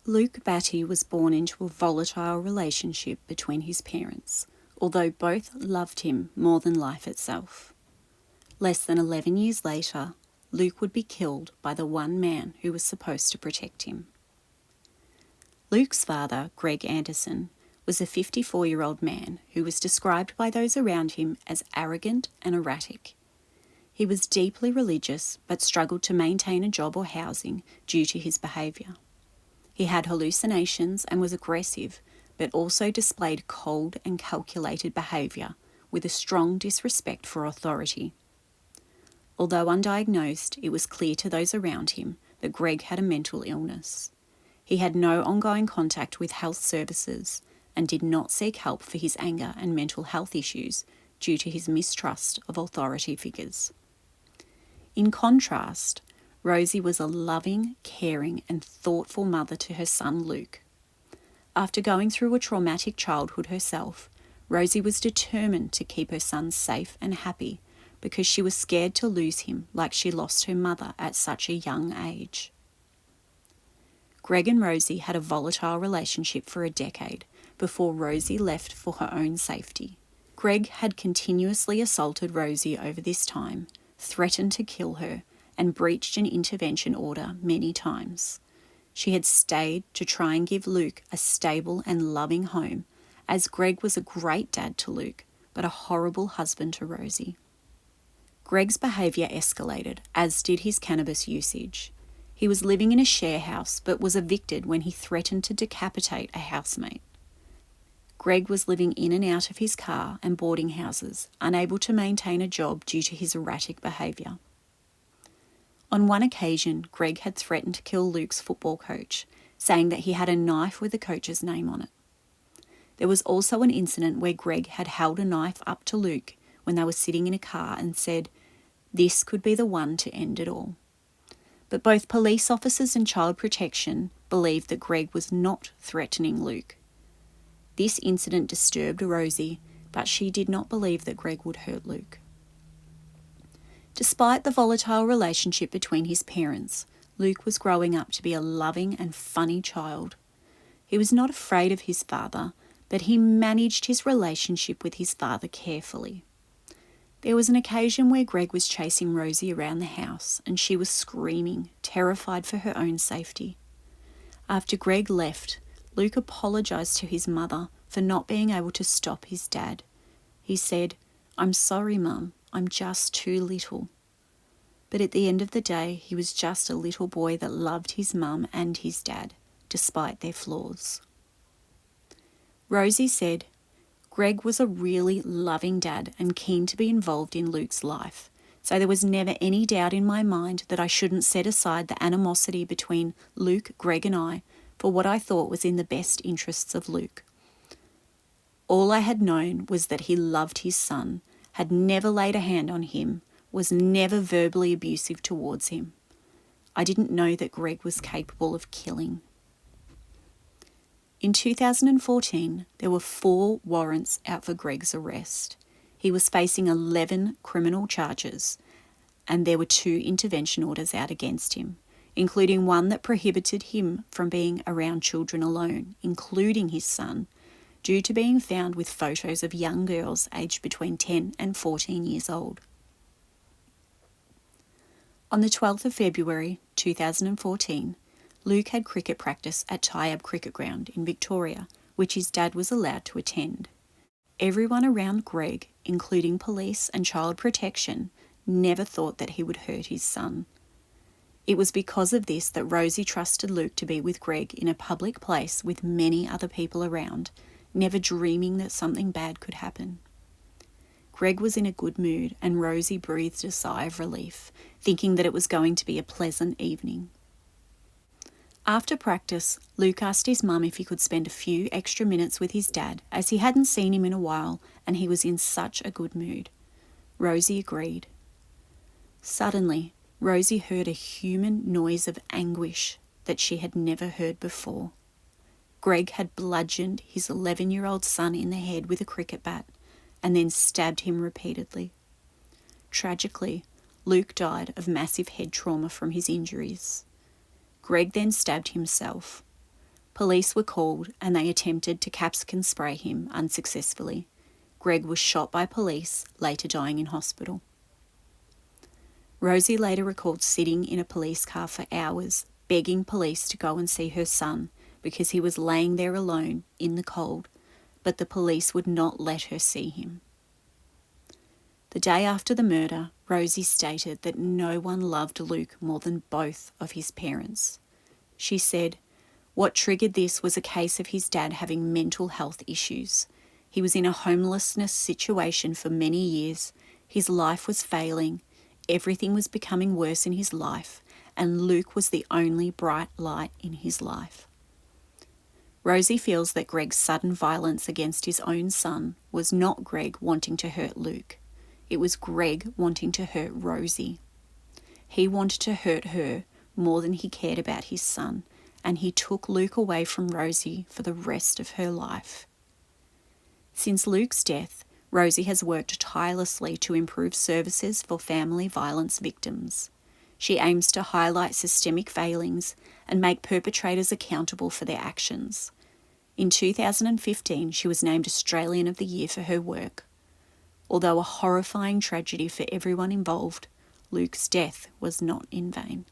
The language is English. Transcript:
Luke Batty was born into a volatile relationship between his parents, although both loved him more than life itself. Less than 11 years later, Luke would be killed by the one man who was supposed to protect him. Luke's father, Greg Anderson, was a 54-year-old man who was described by those around him as arrogant and erratic. He was deeply religious but struggled to maintain a job or housing due to his behaviour. He had hallucinations and was aggressive, but also displayed cold and calculated behaviour with a strong disrespect for authority. Although undiagnosed, it was clear to those around him that Greg had a mental illness. He had no ongoing contact with health services and did not seek help for his anger and mental health issues due to his mistrust of authority figures. In contrast, Rosie was a loving, caring, and thoughtful mother to her son Luke. After going through a traumatic childhood herself, Rosie was determined to keep her son safe and happy because she was scared to lose him like she lost her mother at such a young age. Greg and Rosie had a volatile relationship for a decade before Rosie left for her own safety. Greg had continuously assaulted Rosie over this time, threatened to kill her, and breached an intervention order many times. She had stayed to try and give Luke a stable and loving home, as Greg was a great dad to Luke, but a horrible husband to Rosie. Greg's behaviour escalated, as did his cannabis usage. He was living in a share house, but was evicted when he threatened to decapitate a housemate. Greg was living in and out of his car and boarding houses, unable to maintain a job due to his erratic behaviour. On one occasion, Greg had threatened to kill Luke's football coach, saying that he had a knife with the coach's name on it. There was also an incident where Greg had held a knife up to Luke when they were sitting in a car and said, "This could be the one to end it all." But both police officers and child protection believed that Greg was not threatening Luke. This incident disturbed Rosie, but she did not believe that Greg would hurt Luke. Despite the volatile relationship between his parents, Luke was growing up to be a loving and funny child. He was not afraid of his father, but he managed his relationship with his father carefully. There was an occasion where Greg was chasing Rosie around the house and she was screaming, terrified for her own safety. After Greg left, Luke apologised to his mother for not being able to stop his dad. He said, "I'm sorry, Mum, I'm just too little." But at the end of the day, he was just a little boy that loved his mum and his dad, despite their flaws. Rosie said, "Greg was a really loving dad and keen to be involved in Luke's life, so there was never any doubt in my mind that I shouldn't set aside the animosity between Luke, Greg and I for what I thought was in the best interests of Luke. All I had known was that he loved his son, had never laid a hand on him, was never verbally abusive towards him. I didn't know that Greg was capable of killing." In 2014, there were 4 warrants out for Greg's arrest. He was facing 11 criminal charges, and there were 2 intervention orders out against him, including one that prohibited him from being around children alone, including his son, due to being found with photos of young girls aged between 10 and 14 years old. On the 12th of February 2014, Luke had cricket practice at Tyab Cricket Ground in Victoria, which his dad was allowed to attend. Everyone around Greg, including police and child protection, never thought that he would hurt his son. It was because of this that Rosie trusted Luke to be with Greg in a public place with many other people around, never dreaming that something bad could happen. Greg was in a good mood and Rosie breathed a sigh of relief, thinking that it was going to be a pleasant evening. After practice, Luke asked his mum if he could spend a few extra minutes with his dad, as he hadn't seen him in a while and he was in such a good mood. Rosie agreed. Suddenly, Rosie heard a human noise of anguish that she had never heard before. Greg had bludgeoned his 11-year-old son in the head with a cricket bat and then stabbed him repeatedly. Tragically, Luke died of massive head trauma from his injuries. Greg then stabbed himself. Police were called and they attempted to capsicum spray him unsuccessfully. Greg was shot by police, later dying in hospital. Rosie later recalled sitting in a police car for hours, begging police to go and see her son because he was laying there alone in the cold, but the police would not let her see him. The day after the murder, Rosie stated that no one loved Luke more than both of his parents. She said, "What triggered this was a case of his dad having mental health issues. He was in a homelessness situation for many years. His life was failing. Everything was becoming worse in his life, and Luke was the only bright light in his life." Rosie feels that Greg's sudden violence against his own son was not Greg wanting to hurt Luke. It was Greg wanting to hurt Rosie. He wanted to hurt her more than he cared about his son, and he took Luke away from Rosie for the rest of her life. Since Luke's death, Rosie has worked tirelessly to improve services for family violence victims. She aims to highlight systemic failings and make perpetrators accountable for their actions. In 2015, she was named Australian of the Year for her work. Although a horrifying tragedy for everyone involved, Luke's death was not in vain.